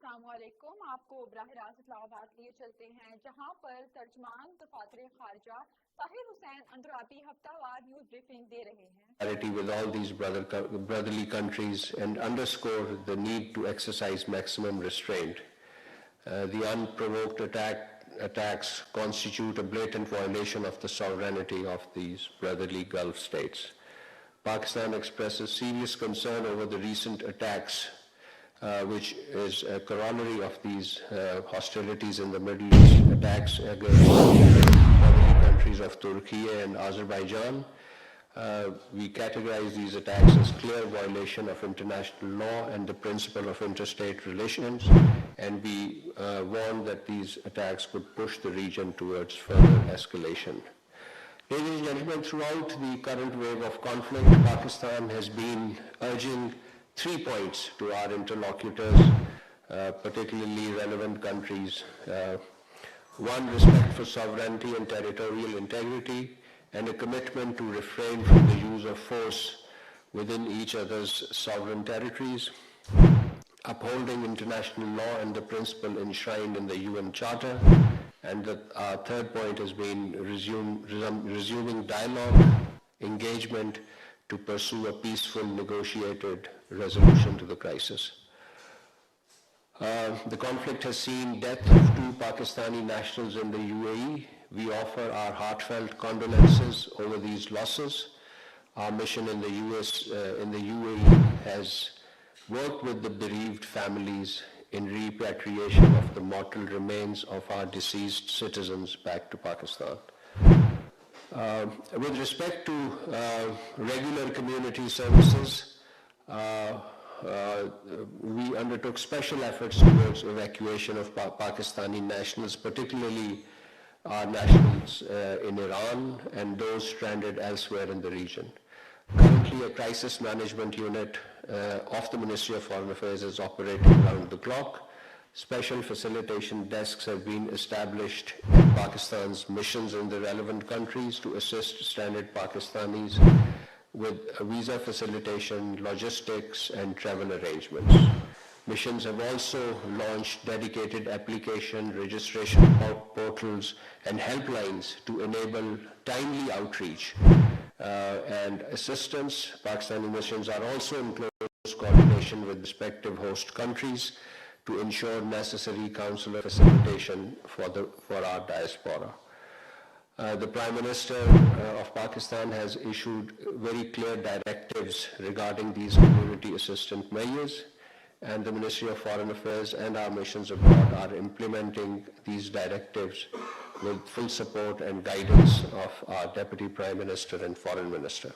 अस्सलामुअलैकुम। आपको बराह रास्त इस्लामाबाद लिए चलते हैं, जहां पर तर्जमान दफातर खारजा ताहिर हुसैन अंद्राबी हफ्तावार न्यूज ब्रीफिंग दे रहे हैं। With all these brotherly countries and underscore the need to exercise maximum restraint. The unprovoked attacks constitute a blatant violation of the sovereignty of these brotherly Gulf states. Pakistan expresses serious concern over the recent attacks, which is a corollary of these hostilities in the Middle East, attacks against brotherly countries of Turkey and Azerbaijan. We categorize these attacks as clear violation of international law and the principle of interstate relations, and we warn that these attacks could push the region towards further escalation. Ladies and gentlemen, throughout the current wave of conflict, Pakistan has been urging 3 points to our interlocutors, particularly relevant countries. One, respect for sovereignty and territorial integrity, and a commitment to refrain from the use of force within each other's sovereign territories, upholding international law and the principle enshrined in the UN Charter. And our third point has been resuming dialogue, engagement to pursue a peaceful, negotiated resolution to the crisis. The conflict has seen death of 2 Pakistani nationals in the UAE. We offer our heartfelt condolences over these losses. Our mission in the UAE has worked with the bereaved families in repatriation of the mortal remains of our deceased citizens back to Pakistan. With respect to regular community services, we undertook special efforts towards evacuation of Pakistani nationals, particularly our nationals in Iran and those stranded elsewhere in the region. Currently, a crisis management unit of the Ministry of Foreign Affairs is operating around the clock. Special facilitation desks have been established at Pakistan's missions in the relevant countries to assist stranded Pakistanis with visa facilitation, logistics, and travel arrangements. Missions have also launched dedicated application, registration portals, and helplines to enable timely outreach and assistance. Pakistani missions are also in close coordination with respective host countries to ensure necessary consular facilitation for our diaspora. The Prime Minister of Pakistan has issued very clear directives regarding these community assistance measures, and the Ministry of Foreign Affairs and our missions abroad are implementing these directives with full support and guidance of our Deputy Prime Minister and Foreign Minister.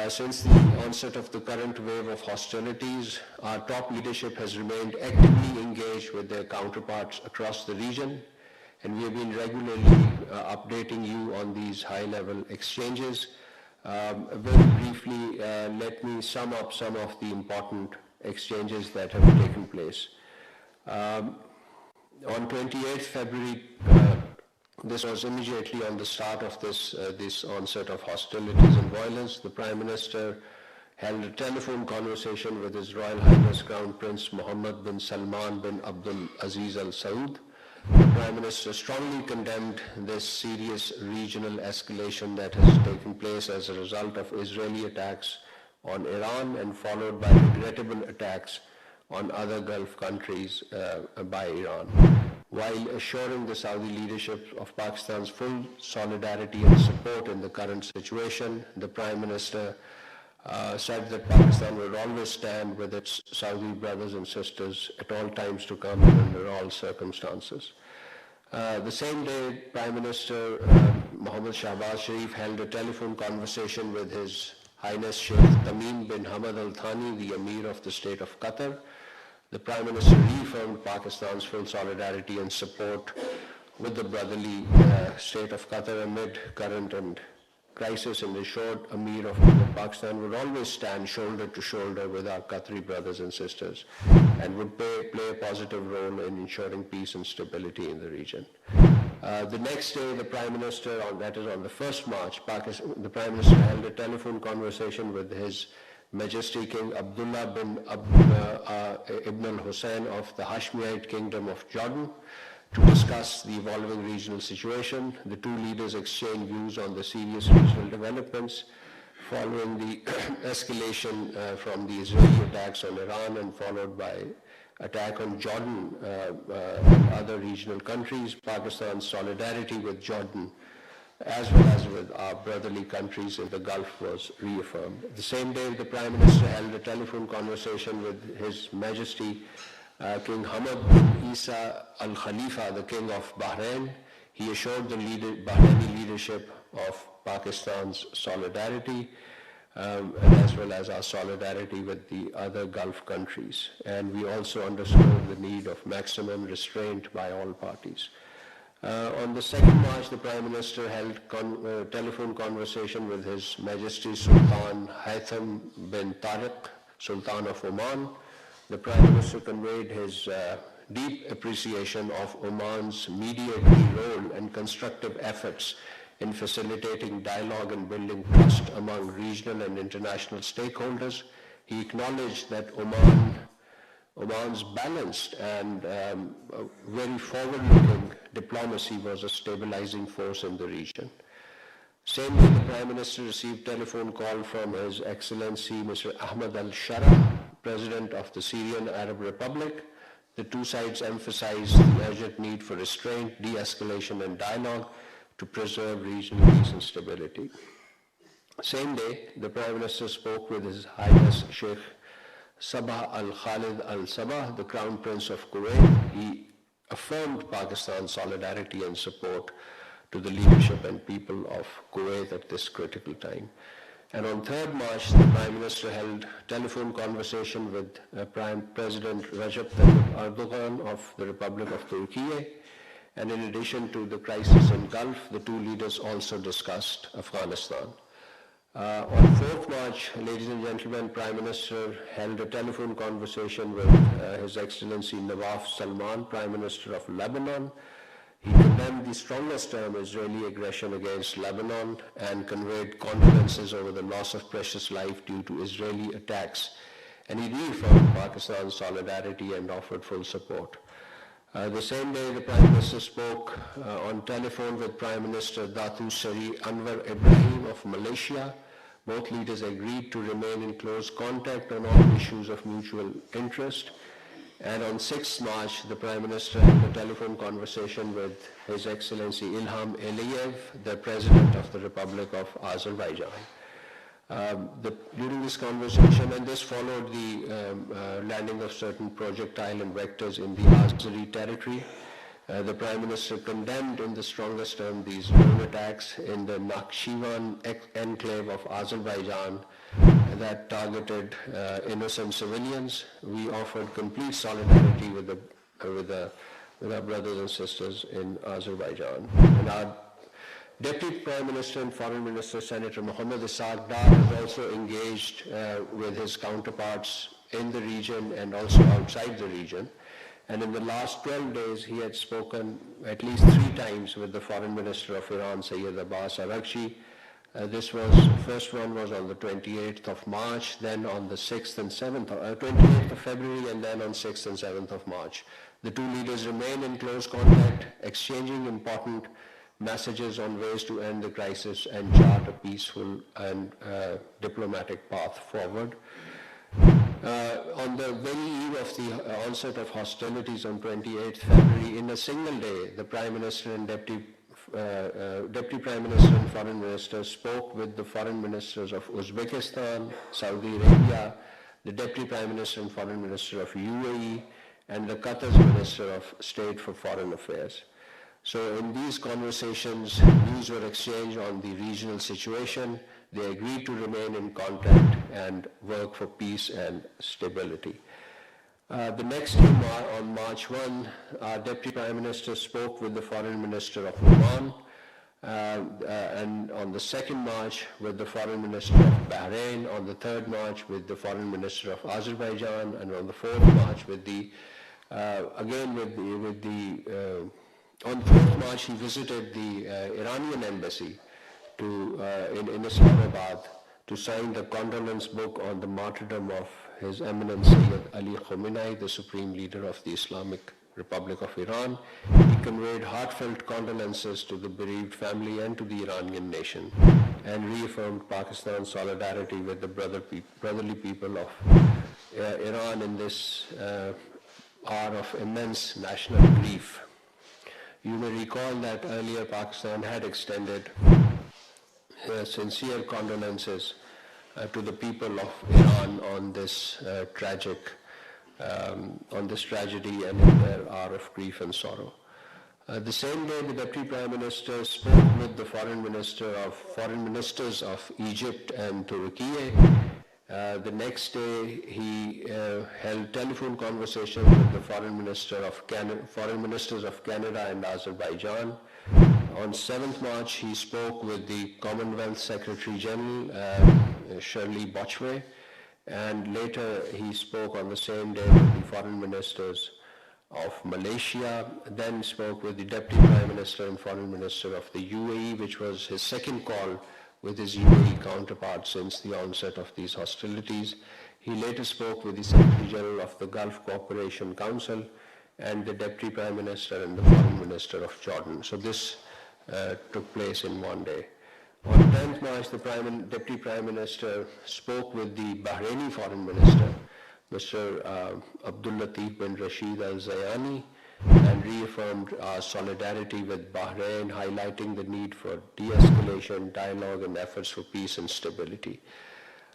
Since the onset of the current wave of hostilities, our top leadership has remained actively engaged with their counterparts across the region, and we have been regularly updating you on these high-level exchanges. Very briefly, let me sum up some of the important exchanges that have taken place. On 28th February, this was immediately on the start of this onset of hostilities and violence. The Prime Minister held a telephone conversation with His Royal Highness Crown Prince Mohammed bin Salman bin Abdul Aziz Al Saud. The Prime Minister strongly condemned this serious regional escalation that has taken place as a result of Israeli attacks on Iran and followed by regrettable attacks on other Gulf countries by Iran. While assuring the Saudi leadership of Pakistan's full solidarity and support in the current situation, the Prime Minister said that Pakistan will always stand with its Saudi brothers and sisters at all times to come and under all circumstances. The same day, Prime Minister Mohammed Shahbaz Sharif held a telephone conversation with His Highness Sheikh Tamim bin Hamad Al Thani, the Emir of the State of Qatar. The Prime Minister reaffirmed Pakistan's full solidarity and support with the brotherly state of Qatar amid current and crisis, and assured Emir of Pakistan would always stand shoulder to shoulder with our Qatari brothers and sisters and would play a positive role in ensuring peace and stability in the region. The next day, the Prime Minister, that is on the 1st March, the Prime Minister held a telephone conversation with His Majesty King Abdullah bin Ibn al-Hussein of the Hashemite Kingdom of Jordan to discuss the evolving regional situation. The two leaders exchanged views on the serious regional developments following the escalation from the Israeli attacks on Iran and followed by attack on Jordan and other regional countries. Pakistan's solidarity with Jordan as well as with our brotherly countries in the Gulf was reaffirmed. The same day, the Prime Minister held a telephone conversation with His Majesty King Hamad bin Isa Al Khalifa, the King of Bahrain. He assured the Bahraini leadership of Pakistan's solidarity as well as our solidarity with the other Gulf countries. And we also underscored the need of maximum restraint by all parties. On the 2nd March, the Prime Minister held a telephone conversation with His Majesty Sultan Haitham bin Tariq, Sultan of Oman. The Prime Minister conveyed his deep appreciation of Oman's mediatory role and constructive efforts in facilitating dialogue and building trust among regional and international stakeholders. He acknowledged that Oman's balanced and very forward-looking diplomacy was a stabilizing force in the region. Same day, the Prime Minister received a telephone call from His Excellency Mr. Ahmad al-Shara, President of the Syrian Arab Republic. The two sides emphasized the urgent need for restraint, de-escalation, and dialogue to preserve regional peace and stability. Same day, the Prime Minister spoke with His Highness Sheikh Sabah al-Khalid al-Sabah, the Crown Prince of Kuwait. He affirmed Pakistan's solidarity and support to the leadership and people of Kuwait at this critical time. And on 3rd March, the Prime Minister held telephone conversation with Prime President Recep Tayyip Erdogan of the Republic of Turkey. And in addition to the crisis in Gulf, the two leaders also discussed Afghanistan. On 4th March, ladies and gentlemen, Prime Minister held a telephone conversation with His Excellency Nawaf Salman, Prime Minister of Lebanon. He condemned the strongest term Israeli aggression against Lebanon and conveyed condolences over the loss of precious life due to Israeli attacks. And he reaffirmed Pakistan's solidarity and offered full support. The same day, the Prime Minister spoke on telephone with Prime Minister Datu Seri Anwar Ibrahim of Malaysia. Both leaders agreed to remain in close contact on all issues of mutual interest. And on 6th March, the Prime Minister had a telephone conversation with His Excellency Ilham Aliyev, the President of the Republic of Azerbaijan. During this conversation, and this followed the landing of certain projectile and vectors in the Azeri territory, the Prime Minister condemned in the strongest term these drone attacks in the Nakhchivan enclave of Azerbaijan that targeted innocent civilians. We offered complete solidarity with our brothers and sisters in Azerbaijan. And our Deputy Prime Minister and Foreign Minister, Senator Mohammad Ishaq Dar, has also engaged with his counterparts in the region and also outside the region. And in the last 12 days, he had spoken at least 3 times with the Foreign Minister of Iran, Sayyid Abbas Araghchi. First one was on the 28th of March, then on the 6th and 7th, 28th of February, and then on 6th and 7th of March. The two leaders remain in close contact, exchanging important messages on ways to end the crisis and chart a peaceful and diplomatic path forward. On the very eve of the onset of hostilities on 28th February, in a single day, the Prime Minister and Deputy Prime Minister and Foreign Minister spoke with the Foreign Ministers of Uzbekistan, Saudi Arabia, the Deputy Prime Minister and Foreign Minister of UAE, and the Qatar's Minister of State for Foreign Affairs. So in these conversations, views were exchanged on the regional situation. They agreed to remain in contact and work for peace and stability. The next day, on March 1, our Deputy Prime Minister spoke with the Foreign Minister of Oman, and on the 2nd March with the Foreign Minister of Bahrain, on the 3rd March with the Foreign Minister of Azerbaijan, and on the 4th March on 4th March, he visited the Iranian embassy in Islamabad to sign the condolence book on the martyrdom of His Eminence Sayyid Ali Khamenei, the Supreme Leader of the Islamic Republic of Iran. He conveyed heartfelt condolences to the bereaved family and to the Iranian nation, and reaffirmed Pakistan's solidarity with the brotherly people of Iran in this hour of immense national grief. You may recall that earlier Pakistan had extended sincere condolences to the people of Iran on this tragedy and in their hour of grief and sorrow. The same day, the Deputy Prime Minister spoke with the foreign ministers of Egypt and Turkey. The next day, he held telephone conversations with the foreign ministers of Canada and Azerbaijan. On 7th March, he spoke with the Commonwealth Secretary General, Shirley Botchway, and later he spoke on the same day with the foreign ministers of Malaysia, then spoke with the Deputy Prime Minister and Foreign Minister of the UAE, which was his second call with his UAE counterpart since the onset of these hostilities. He later spoke with the Secretary General of the Gulf Cooperation Council and the Deputy Prime Minister and the Foreign Minister of Jordan. So this took place in one day. On 10th March, the Deputy Prime Minister spoke with the Bahraini Foreign Minister, Mr. Abdul Latif bin Rashid Al Zayani, and reaffirmed our solidarity with Bahrain, highlighting the need for de-escalation, dialogue, and efforts for peace and stability.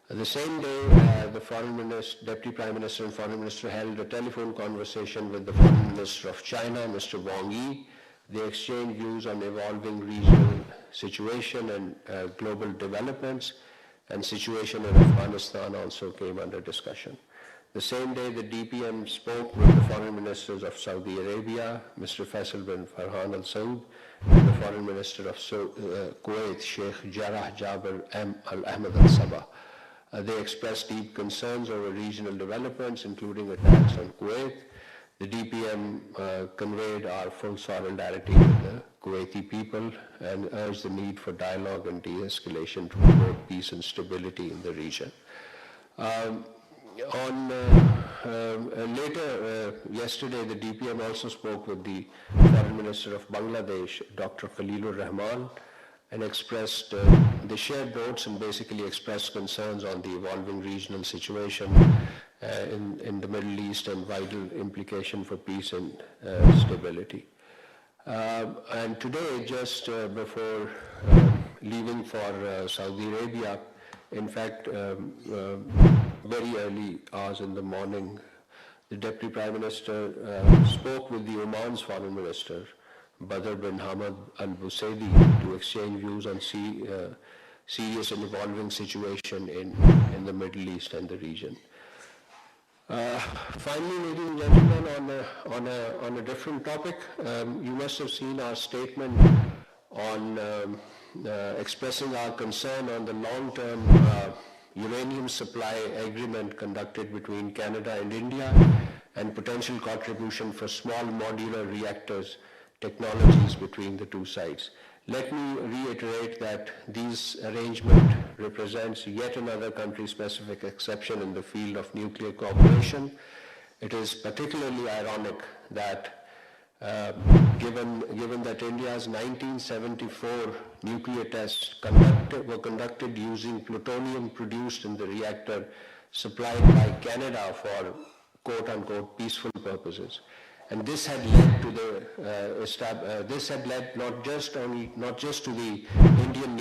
The same day, the Deputy Prime Minister and Foreign Minister held a telephone conversation with the Foreign Minister of China, Mr. Wang Yi. They exchanged views on evolving regional situation and global developments, and situation in Afghanistan also came under discussion. The same day, the DPM spoke with the foreign ministers of Saudi Arabia, Mr. Faisal bin Farhan Al Saud, and the foreign minister of Kuwait, Sheikh Jarrah Jabir Al Ahmed Al Sabah. They expressed deep concerns over regional developments, including attacks on Kuwait. The DPM conveyed our full solidarity with the Kuwaiti people and urged the need for dialogue and de-escalation to promote peace and stability in the region. Yesterday, the DPM also spoke with the Foreign Minister of Bangladesh, Dr. Khalilur Rahman, and they shared notes and basically expressed concerns on the evolving regional situation in the Middle East and vital implication for peace and stability. And today, just before leaving for Saudi Arabia, in fact, very early hours in the morning, the Deputy Prime Minister spoke with the Oman's Foreign Minister, Badr bin Hamad Al Busaidi, to exchange views on serious and evolving situation in the Middle East and the region. Finally, ladies and gentlemen, on a different topic, you must have seen our statement on expressing our concern on the long-term uranium supply agreement conducted between Canada and India and potential contribution for small modular reactors technologies between the two sides. Let me reiterate that this arrangement represents yet another country-specific exception in the field of nuclear cooperation. It is particularly ironic that given that India's 1974 nuclear tests were conducted using plutonium produced in the reactor supplied by Canada for quote-unquote peaceful purposes. And this had led to not just to the Indian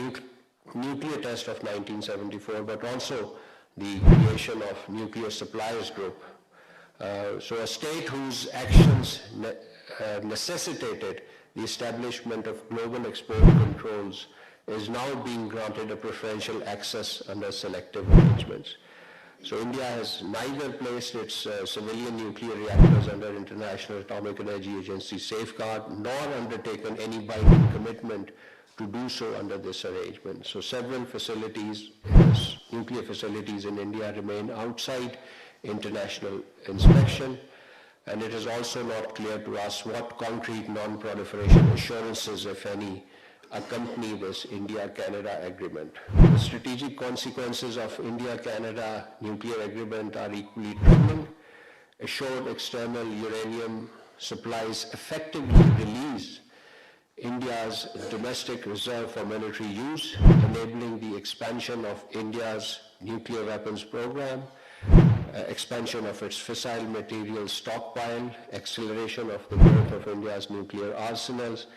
nuclear test of 1974, but also the creation of Nuclear Suppliers Group. So a state whose actions necessitated the establishment of global export controls is now being granted a preferential access under selective arrangements. So India has neither placed its civilian nuclear reactors under International Atomic Energy Agency safeguard, nor undertaken any binding commitment to do so under this arrangement. So several nuclear facilities in India remain outside international inspection, and it is also not clear to us what concrete non-proliferation assurances, if any, accompany this India-Canada agreement. The strategic consequences of India-Canada nuclear agreement are equally troubling. Assured external uranium supplies effectively release India's domestic reserve for military use, enabling the expansion of India's nuclear weapons program, expansion of its fissile material stockpile, acceleration of the growth of India's nuclear arsenals,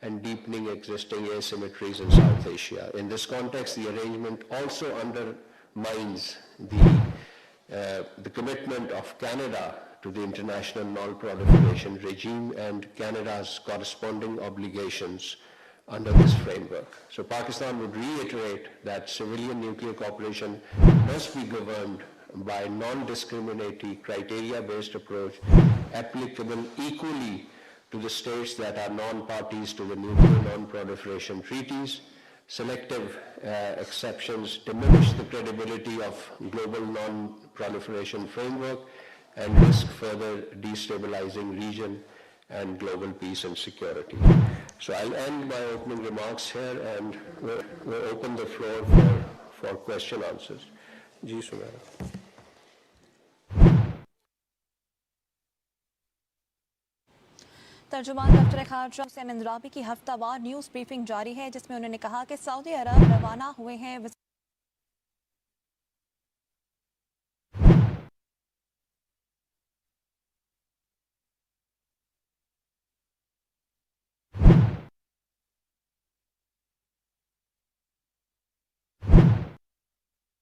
and deepening existing asymmetries in South Asia. In this context, the arrangement also undermines the commitment of Canada to the international non-proliferation regime and Canada's corresponding obligations under this framework. So Pakistan would reiterate that civilian nuclear cooperation must be governed by a non-discriminatory criteria-based approach applicable equally to the states that are non-parties to the nuclear non-proliferation treaties. Selective exceptions diminish the credibility of global non-proliferation framework and risk further destabilizing region and global peace and security. So I'll end my opening remarks here and we'll open the floor for question answers. Ji Sumera. तर्जुमान दफ्तर खारजा हुसैन अंद्राबी की हफ्तावार news briefing जारी है जिसमें उन्होंने कहा कि Saudi अरब रवाना हुए हैं